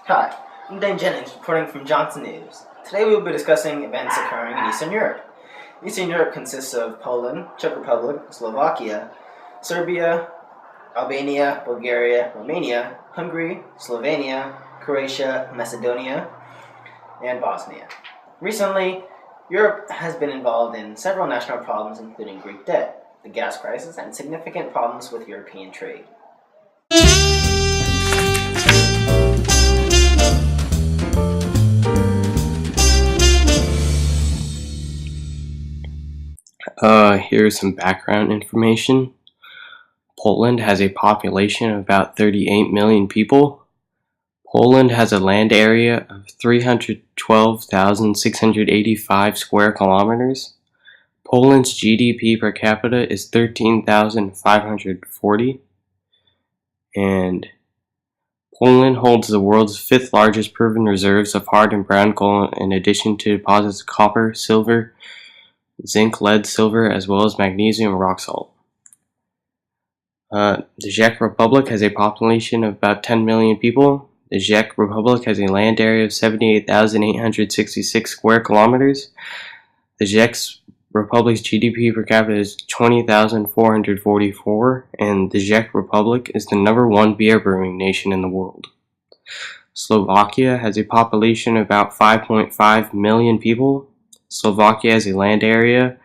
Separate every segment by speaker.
Speaker 1: Hi, I'm Dane reporting from Johnson News. Today we will be discussing events occurring in Eastern Europe. Eastern Europe consists of Poland, Czech Republic, Slovakia, Serbia, Albania, Bulgaria, Romania, Hungary, Slovenia, Croatia, Macedonia, and Bosnia. Recently, Europe has been involved in several national problems including Greek debt, the gas crisis, and significant problems with European trade.
Speaker 2: Here's some background information. Poland has a population of about 38 million people. Poland has a land area of 312,685 square kilometers. Poland's GDP per capita is 13,540. And Poland holds the world's fifth largest proven reserves of hard and brown coal in addition to deposits of copper, silver, zinc, lead, silver, as well as magnesium rock salt. The Czech Republic has a population of about 10 million people. The Czech Republic has a land area of 78,866 square kilometers. The Czech Republic's GDP per capita is 20,444, and the Czech Republic is the number one beer brewing nation in the world. Slovakia has a population of about 5.5 million people. Slovakia has a land area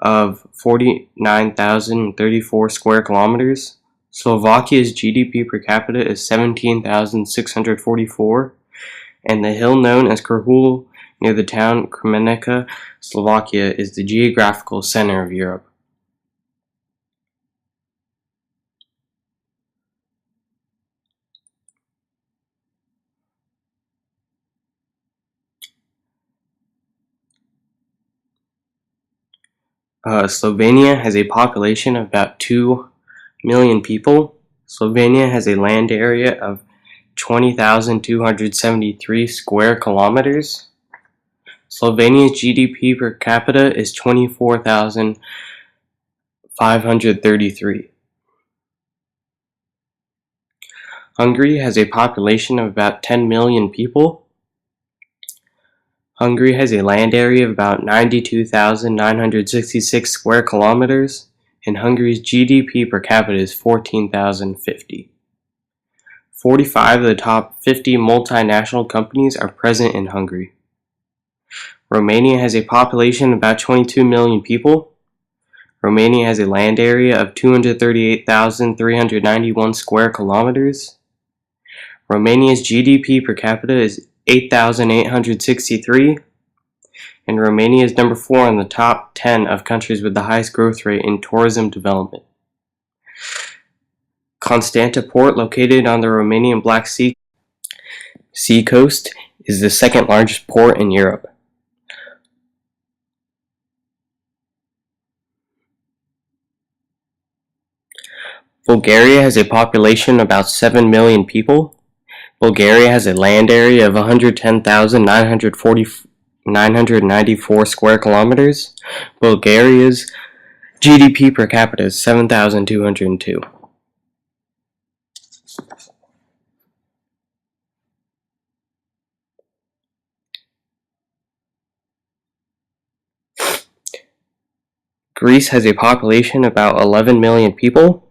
Speaker 2: of 49,034 square kilometers. Slovakia's GDP per capita is 17,644, and the hill known as Krhul near the town Kremenica, Slovakia, is the geographical center of Europe. Slovenia has a population of about 2 million people. Slovenia has a land area of 20,273 square kilometers. Slovenia's GDP per capita is 24,533. Hungary has a population of about 10 million people. Hungary has a land area of about 92,966 square kilometers, and Hungary's GDP per capita is 14,050. 45 of the top 50 multinational companies are present in Hungary. Romania has a population of about 22 million people. Romania has a land area of 238,391 square kilometers. Romania's GDP per capita is 8,863, and Romania is number 4 in the top 10 of countries with the highest growth rate in tourism development. Constanta Port, located on the Romanian Black Sea coast, is the second largest port in Europe. Bulgaria has a population of about 7 million people. Bulgaria has a land area of 110,994 square kilometers. Bulgaria's GDP per capita is 7,202. Greece has a population of about 11 million people.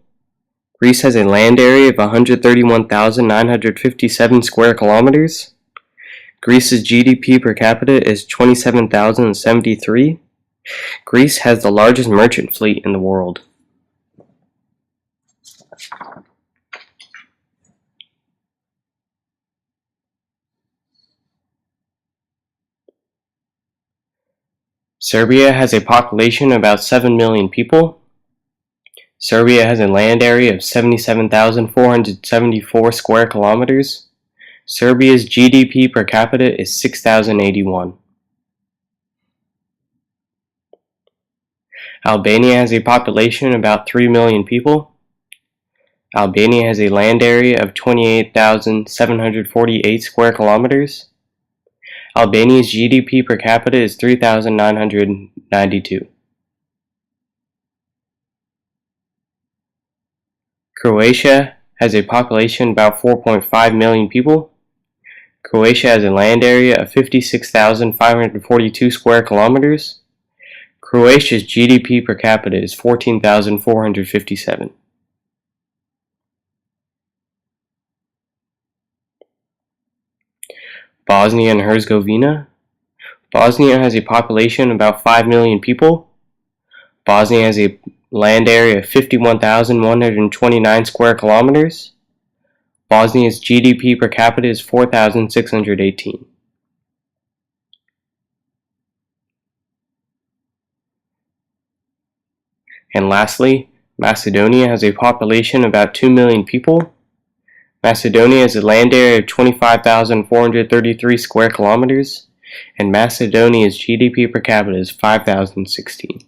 Speaker 2: Greece has a land area of 131,957 square kilometers. Greece's GDP per capita is 27,073. Greece has the largest merchant fleet in the world. Serbia has a population of about 7 million people. Serbia has a land area of 77,474 square kilometers. Serbia's GDP per capita is 6,081. Albania has a population of about 3 million people. Albania has a land area of 28,748 square kilometers. Albania's GDP per capita is 3,992. Croatia has a population of about 4.5 million people. Croatia has a land area of 56,542 square kilometers. Croatia's GDP per capita is 14,457. Bosnia and Herzegovina. Bosnia has a population of about 5 million people. Bosnia has a land area of 51,129 square kilometers. Bosnia's GDP per capita is 4,618. And lastly, Macedonia has a population of about 2 million people. Macedonia has a land area of 25,433 square kilometers, and Macedonia's GDP per capita is 5,016.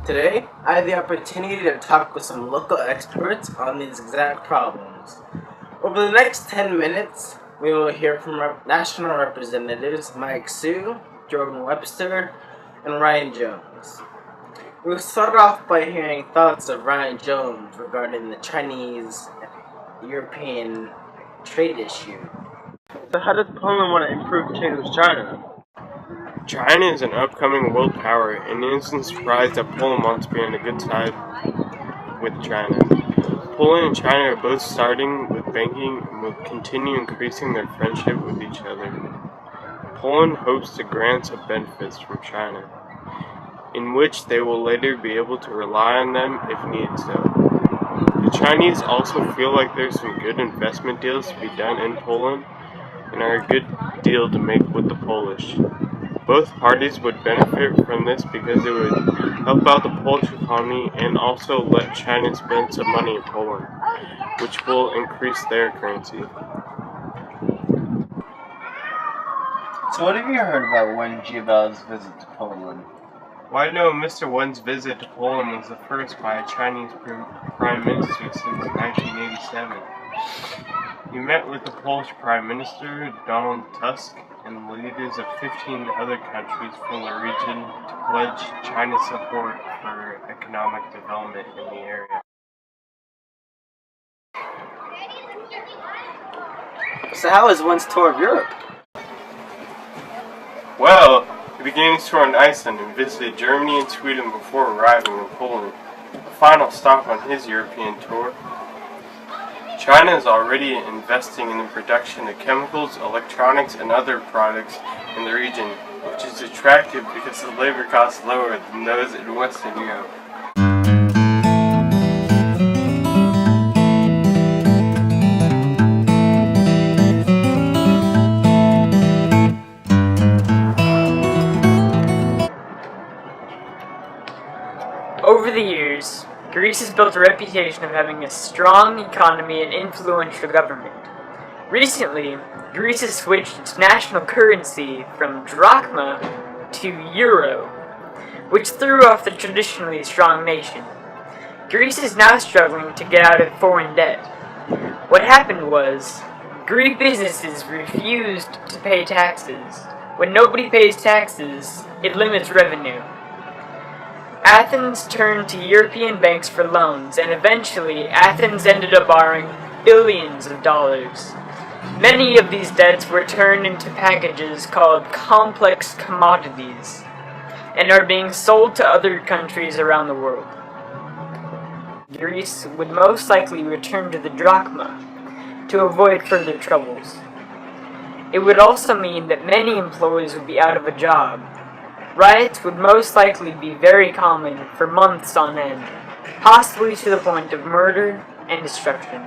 Speaker 1: Today, I had the opportunity to talk with some local experts on these exact problems. Over the next 10 minutes, we will hear from our national representatives Mike Sue, Jordan Webster, and Ryan Jones. We'll start off by hearing thoughts of Ryan Jones regarding the Chinese-European trade issue. So how does Poland want to improve trade with China?
Speaker 2: China is an upcoming world power, and it isn't surprised that Poland wants to be on a good side with China. Poland and China are both starting with banking and will continue increasing their friendship with each other. Poland hopes to grant some benefits from China, in which they will later be able to rely on them if needed so. The Chinese also feel like there's some good investment deals to be done in Poland and are a good deal to make with the Polish. Both parties would benefit from this because it would help out the Polish economy and also let China spend some money in Poland, which will increase their currency.
Speaker 1: So what have you heard about Wen Jiabao's visit to Poland?
Speaker 2: Well, I know Mr. Wen's visit to Poland was the first by a Chinese Prime Minister since 1987. He met with the Polish Prime Minister, Donald Tusk, and leaders of 15 other countries from the region to pledge China's support for economic development in the area.
Speaker 1: So how was Wen's tour of Europe?
Speaker 2: Well, he began his tour in Iceland and visited Germany and Sweden before arriving in Poland, the final stop on his European tour. China is already investing in the production of chemicals, electronics, and other products in the region, which is attractive because the labor costs are lower than those in Western Europe.
Speaker 3: Over the years, Greece has built a reputation of having a strong economy and influential government. Recently, Greece has switched its national currency from drachma to euro, which threw off the traditionally strong nation. Greece is now struggling to get out of foreign debt. What happened was, Greek businesses refused to pay taxes. When nobody pays taxes, it limits revenue. Athens turned to European banks for loans, and eventually Athens ended up borrowing billions of dollars. Many of these debts were turned into packages called complex commodities, and are being sold to other countries around the world. Greece would most likely return to the drachma to avoid further troubles. It would also mean that many employees would be out of a job. Riots would most likely be very common for months on end, possibly to the point of murder and destruction.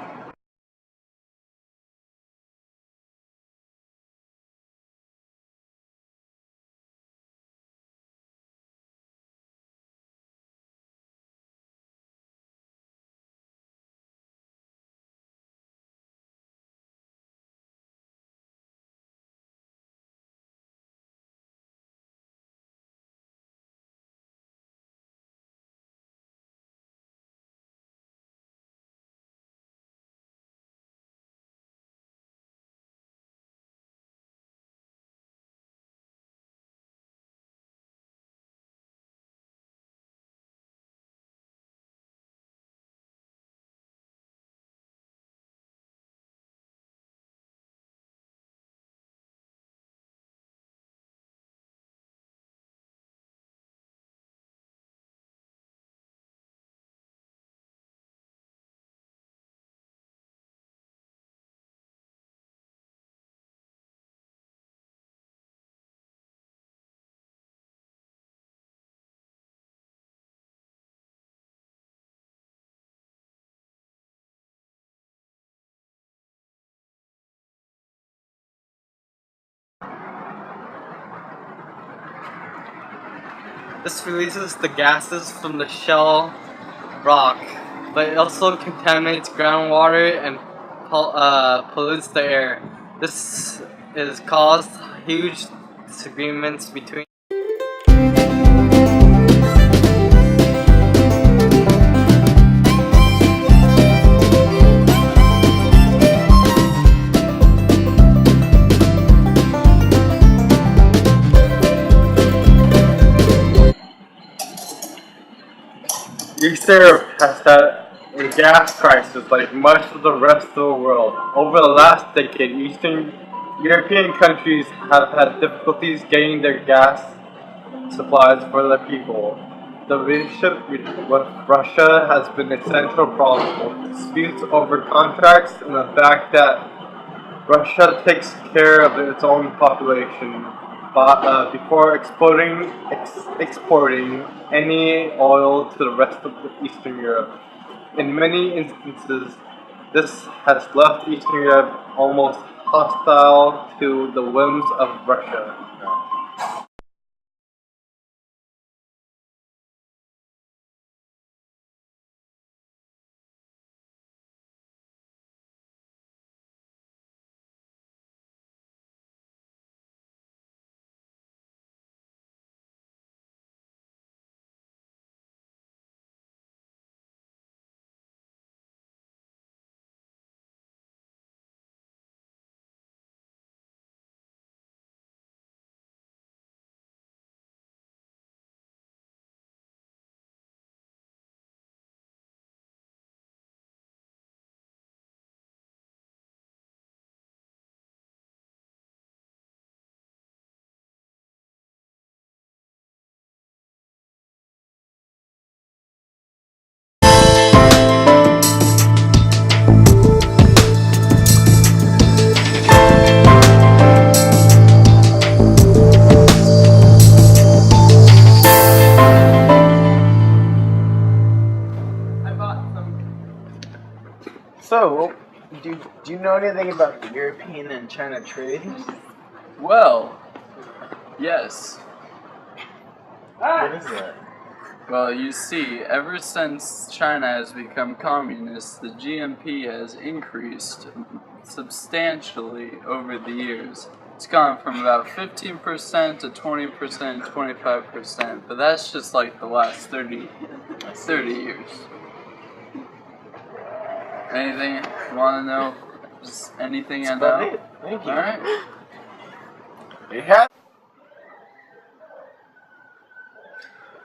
Speaker 4: This releases the gases from the shell rock, but it also contaminates groundwater and pollutes the air. This has caused huge disagreements between Eastern Europe has had a gas crisis like much of the rest of the world. Over the last decade, Eastern European countries have had difficulties getting their gas supplies for their people. The relationship with Russia has been a central problem, with disputes over contracts and the fact that Russia takes care of its own population before exporting any oil to the rest of Eastern Europe. In many instances, this has left Eastern Europe almost hostile to the whims of Russia.
Speaker 1: So, do you know anything about the European and China trade?
Speaker 5: Well, yes.
Speaker 1: What is that?
Speaker 5: Well, you see, ever since China has become communist, the GNP has increased substantially over the years. It's gone from about 15% to 20%, 25%, but that's just like the last 30 years. Anything you want to know? Just anything I know?
Speaker 1: It. Thank you.
Speaker 5: Alright.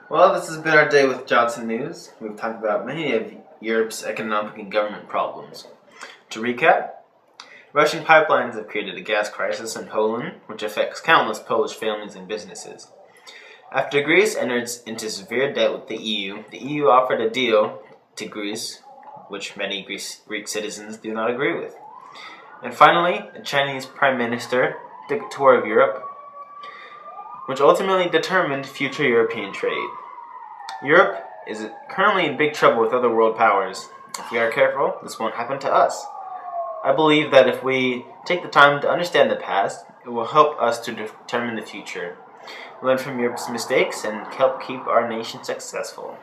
Speaker 1: Well, this has been our day with Johnson News. We've talked about many of Europe's economic and government problems. To recap, Russian pipelines have created a gas crisis in Poland, which affects countless Polish families and businesses. After Greece entered into severe debt with the EU offered a deal to Greece, which many Greek citizens do not agree with. And finally, the Chinese Prime Minister took a tour of Europe, which ultimately determined future European trade. Europe is currently in big trouble with other world powers. If we are careful, this won't happen to us. I believe that if we take the time to understand the past, it will help us to determine the future, learn from Europe's mistakes, and help keep our nation successful.